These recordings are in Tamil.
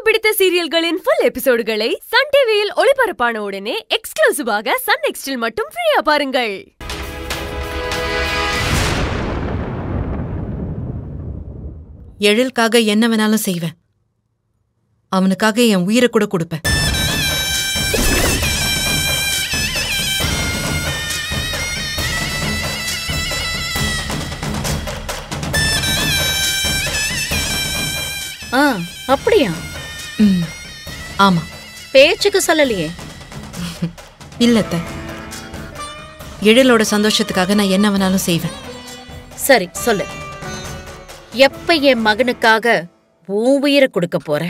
பிடித்த சீரியல்களின் ஃபுல் எபிசோடுகளை சன் டிவியில் ஒளிபரப்பான உடனே எக்ஸ்க்ளூசிவாக சன் நெக்ஸ்டில் மட்டும் ஃப்ரீயா பாருங்கள். எழிலுக்காக என்ன வேணாலும் செய்வேன். அவனுக்காக என் உயிரை கூட கொடுப்பேன். அப்படியா? ஆமா. பேச்சுக்கு சொல்லலையே. இல்லத்த, எழிலோட சந்தோஷத்துக்காக நான் என்ன வேணாலும் செய்வேன். சரி சொல்லு, எப்ப என் மகனுக்காக உன் உயிரை கொடுக்க போற?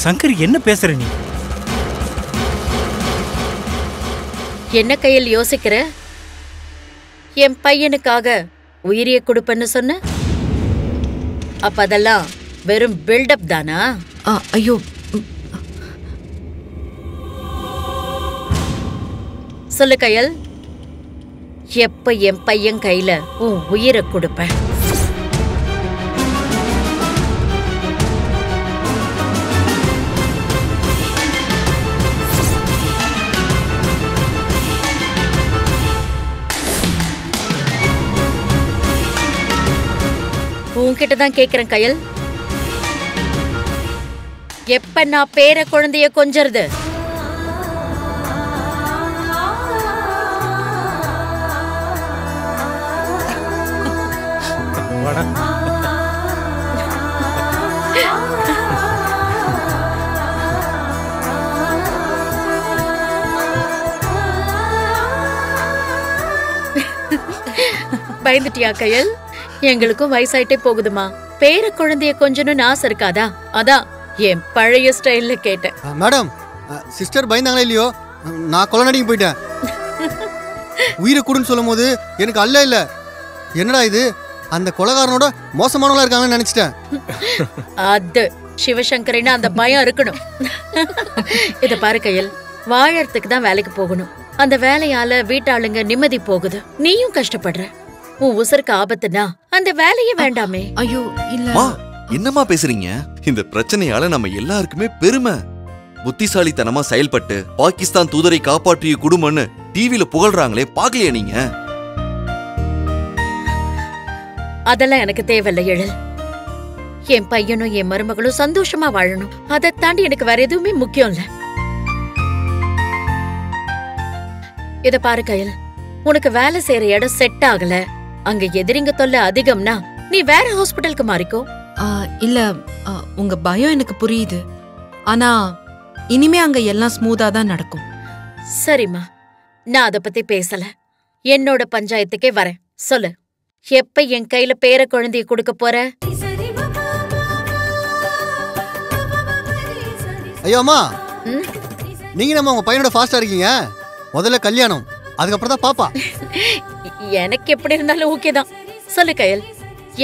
சங்கர், என்ன பேசுற நீ? என்ன கையில் யோசிக்கிற? என் பையனுக்காக உயிரிய கொடுப்பன்னு சொன்ன, அப்ப அதெல்லாம் வெறும் பில்டப் தானா? ஐயோ, சொல்லு கையல், எப்ப என் பையன் கையில உன் உயிரை கொடுப்ப? உன்கிட்டதான் கேக்குறேன் கையல், எப்ப நான் பேர குழந்தைய கொஞ்சறது? பயந்துட்டியா கையல்? எங்களுக்கும் வயசாயிட்டே போகுதுமா, பேர குழந்தைய கொஞ்சணும்னு ஆசை இருக்காதா? அதான் என் பழைய ஸ்டைல்ல கேட்டேன். மேடம், சிஸ்டர் பயந்தாங்களா இல்லையோ, நான் கொலை நடிக்க போயிட்டேன். உயிரை கூடுன்னு சொல்லும் போது எனக்கு அல்ல இல்ல, என்னடா இது, அந்த கொலைகாரனோட மோசமானவங்களா இருக்காங்கன்னு நினைச்சிட்டேன். அது சிவசங்கரின்னு அந்த பயம் இருக்கணும். இத பாரு கையல், வாழறதுக்கு தான் வேலைக்கு போகணும். அந்த வேலையால வீட்டாளுங்க நிம்மதி போகுது, நீயும் கஷ்டப்படுற. உன் உசருக்கு ஆபத்துனா அந்த வேலையே வேண்டாமே. ஐயோ இல்ல. என்னமா பேசுறீங்க? இந்த பிரச்சனையால நம்ம எல்லாருக்குமே பெருமை. புத்திசாலித்தனமா செயல்பட்டு பாகிஸ்தான் தூதரை காப்பாற்றிய குடும்பம்னு டிவில புகழ்றாங்களே, பாக்கலையா நீங்க? அதெல்லாம் எனக்கு தேவையில்ல எழில். என் பையனும் என் மருமகளும் சந்தோஷமா வாழணும். அதை தாண்டி எனக்கு வேற எதுவுமே முக்கியம் இல்ல. இத பாரு கையல், உனக்கு வேலை செய்யற இடம் செட் ஆகல, அங்க எதிரிங்க தொல்லை அதிகம்னா நீ வேற ஹாஸ்பிட்டலுக்கு மாறிக்கோ. இல்ல, உங்க பயம் எனக்கு புரியுது. ஆனா இனிமே அங்க எல்லாம் ஸ்மூதா தான் நடக்கும். சரிம்மா, நான் அத பத்தி பேசல. என்னோட பஞ்சாயத்துக்கே வரேன். சொல்லு, எப்ப என் கையில பேர குழந்தைய கொடுக்க போற? ஐயோ அம்மா, நீங்க நம்ம உங்க பையனோட ஃபாஸ்டா இருக்கீங்க. முதல்ல கல்யாணம், அதுக்கப்புறம் தான் பாப்பா. எனக்கு எப்படி இருந்தாலும் ஓகே தான். சொல்லு கையல்,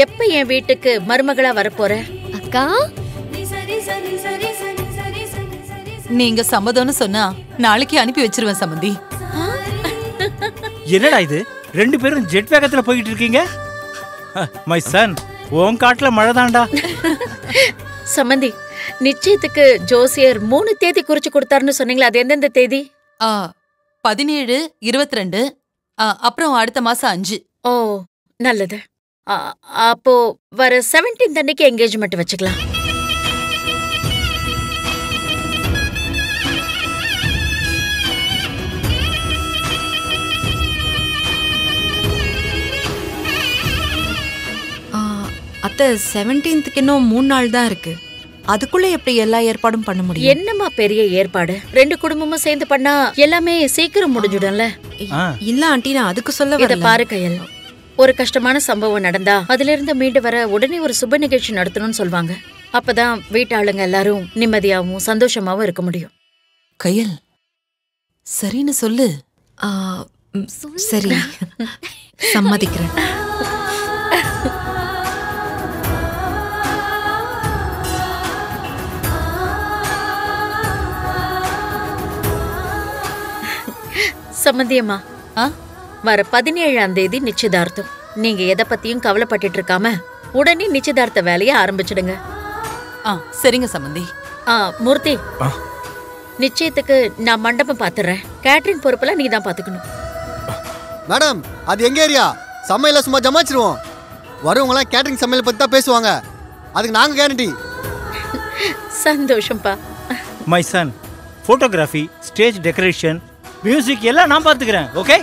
எப்ப என் வீட்டுக்கு மருமகளா வரப்போற? அக்கா, நீங்க சம்மதம்னு சொன்னா நாளைக்கு அனுப்பி வச்சிருவேன் சம்பந்தி. என்னடா இது, ரெண்டு பேரும் ஜெட் வேகத்துல போயிட்டு இருக்கீங்க? மை சன், உன் காட்டுல மழை தாண்டா. சம்பந்தி, நிச்சயத்துக்கு ஜோசியர் 3 தேதி குறிச்சு கொடுத்தாருன்னு சொன்னீங்களா, அது எந்தெந்த தேதி? 17, 22, அப்புறம் அடுத்த மாசம் 5. ஓ நல்லது. அப்போ வர 17 அன்னைக்கு என்கேஜ்மெண்ட் வச்சுக்கலாம். அத்தை, 17th இன்னும் 3 நாள் தான் இருக்கு. அதுக்குள்ள எப்படி எல்லா ஏற்பாடும் பண்ண முடியும்? என்னமா பெரிய ஏற்பாடு, 2 குடும்பமும் சேர்ந்து பண்ணா எல்லாமே சீக்கிரம் முடிஞ்சிடும்ல. இல்ல ஆண்டி, நான் அதுக்கு சொல்ல இத பாரு கையல், ஒரு கஷ்டமான சம்பவம் நடந்தா அதுல இருந்து மீண்டு வர உடனே ஒரு சுப நிகழ்ச்சி நடத்தணும்னு சொல்வாங்க. அப்பதான் வீட்டாளுங்க எல்லாரும் நிம்மதியாவும் சந்தோஷமாவும் இருக்க முடியும். கையல், சரின்னு சொல்லு. சரி, சம்மதிக்கிறேன். சம்பந்தியம்மா, ஆ? வர 17ஆம் தேதி நிச்சயதார்த்தம். நீங்க எதை பத்தியும் கவலைப்பட்டுட்டு இருக்காம உடனே நிச்சயதார்த்த வேலையை ஆரம்பிச்சிடுங்க. சரிங்க சம்பந்தி. மூர்த்தி, ஆ. நிச்சயத்துக்கு நான் மண்டபம் பாத்துறேன். கேட்டரிங் பொறுப்பெல்லாம் நீ தான் பாத்துக்கணும். மேடம், அது எங்க ஏரியா? சமையல சும்மா ஜமாச்சிருவோம். வரவங்களாம் கேட்டரிங் சமையல் பத்தி தான் பேசுவாங்க. அதுக்கு நாங்க கேரண்டி. சந்தோஷம்பா. My son, photography, stage decoration, music எல்லாம் நான் பார்த்துக்கிறேன். ஓகே?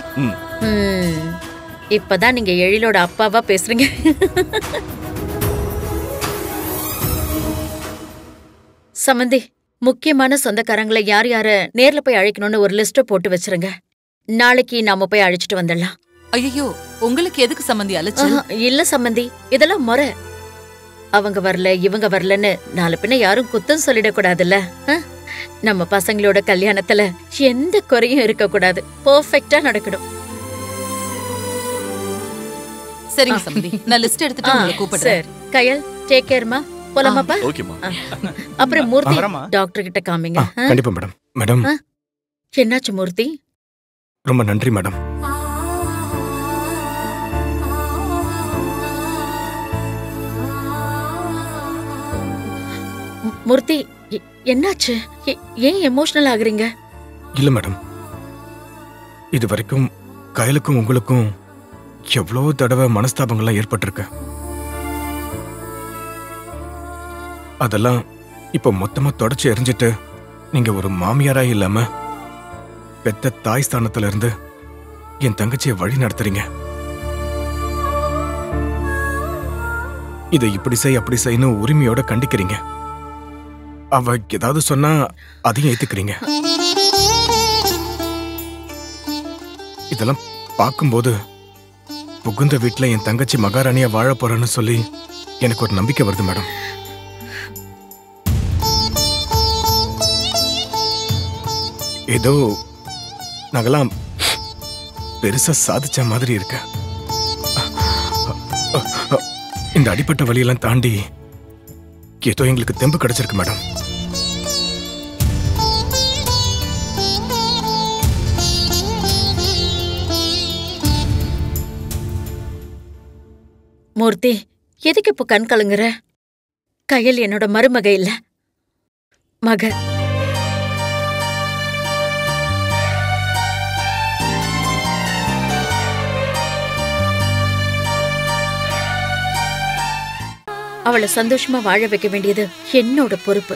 இப்பதான் நீங்க எழிலோட அப்பாவா பேசுறீங்க. சமந்தி, முக்கியமான சொந்தக்காரங்களை யார் யார நேர்ல போய் அழைக்கணும்னு ஒரு லிஸ்ட போட்டு வச்சிருங்க. நாளைக்கு நாம போய் அழைச்சிட்டு வந்துடலாம். ஐயோ, உங்களுக்கு எதுக்கு சம்பந்தி அழைச்சு? இல்ல சம்பந்தி, இதெல்லாம் முறை. அவங்க வரல இவங்க வரலன்னு நாலு பின்ன யாரும் குத்தம் சொல்லிடக்கூடாதுல்ல. நம்ம பசங்களோட கல்யாணத்துல எந்த குறையும் இருக்க கூடாது. பெர்ஃபெக்ட்டா நடக்கணும். சரிங்க சம்பந்தி, நான் லிஸ்ட் எடுத்துட்டு உங்களை கூப்பிடுறேன். சரி கயல், டேக் கேர்மா. போலாமாப்பா? ஓகேமா. அப்புறம் மூர்த்தி, வரமா? டாக்டர் கிட்ட காமிங்க. கண்டிப்பா மேடம். மேடம், என்னாச்சு மூர்த்தி? ரொம்ப நன்றி மேடம். மூர்த்தி, என்னாச்சு? ஏன் எமோஷனல் ஆகுறீங்க? இல்ல மேடம், இது வரைக்கும் கயலுக்கும் உங்களுக்கும் எவ்வளவு தடவை மனஸ்தாபங்கள்லாம் ஏற்பட்டிருக்கு. அதெல்லாம் இப்ப மொத்தமா தொடச்சு எரிஞ்சிட்டு நீங்க ஒரு மாமியாரா இல்லாம பெத்த தாய் ஸ்தானத்துல இருந்து என் தங்கச்சியை வழி நடத்துறீங்க. இதை இப்படி செய் அப்படி செய்யன்னு உரிமையோட கண்டிக்கிறீங்க. அவ ஏதாவது சொன்னா அதையும் ஏத்துக்கிறீங்க. இதெல்லாம் பார்க்கும்போது புகுந்த வீட்டுல என் தங்கச்சி மகாராணியா வாழ போறேன்னு சொல்லி எனக்கு ஒரு நம்பிக்கை வருது மேடம். ஏதோ நாங்கெல்லாம் பெருசா சாதிச்ச மாதிரி இருக்க. இந்த அடிப்பட்ட வழியெல்லாம் தாண்டி ஏதோ எங்களுக்கு தெம்பு கிடைச்சிருக்கு மேடம். மூர்த்தி, எதுக்கு இப்போ கண் கலங்குற? கயல் என்னோட மருமக இல்ல, மக. அவளை சந்தோஷமா வாழ வைக்க வேண்டியது என்னோட பொறுப்பு.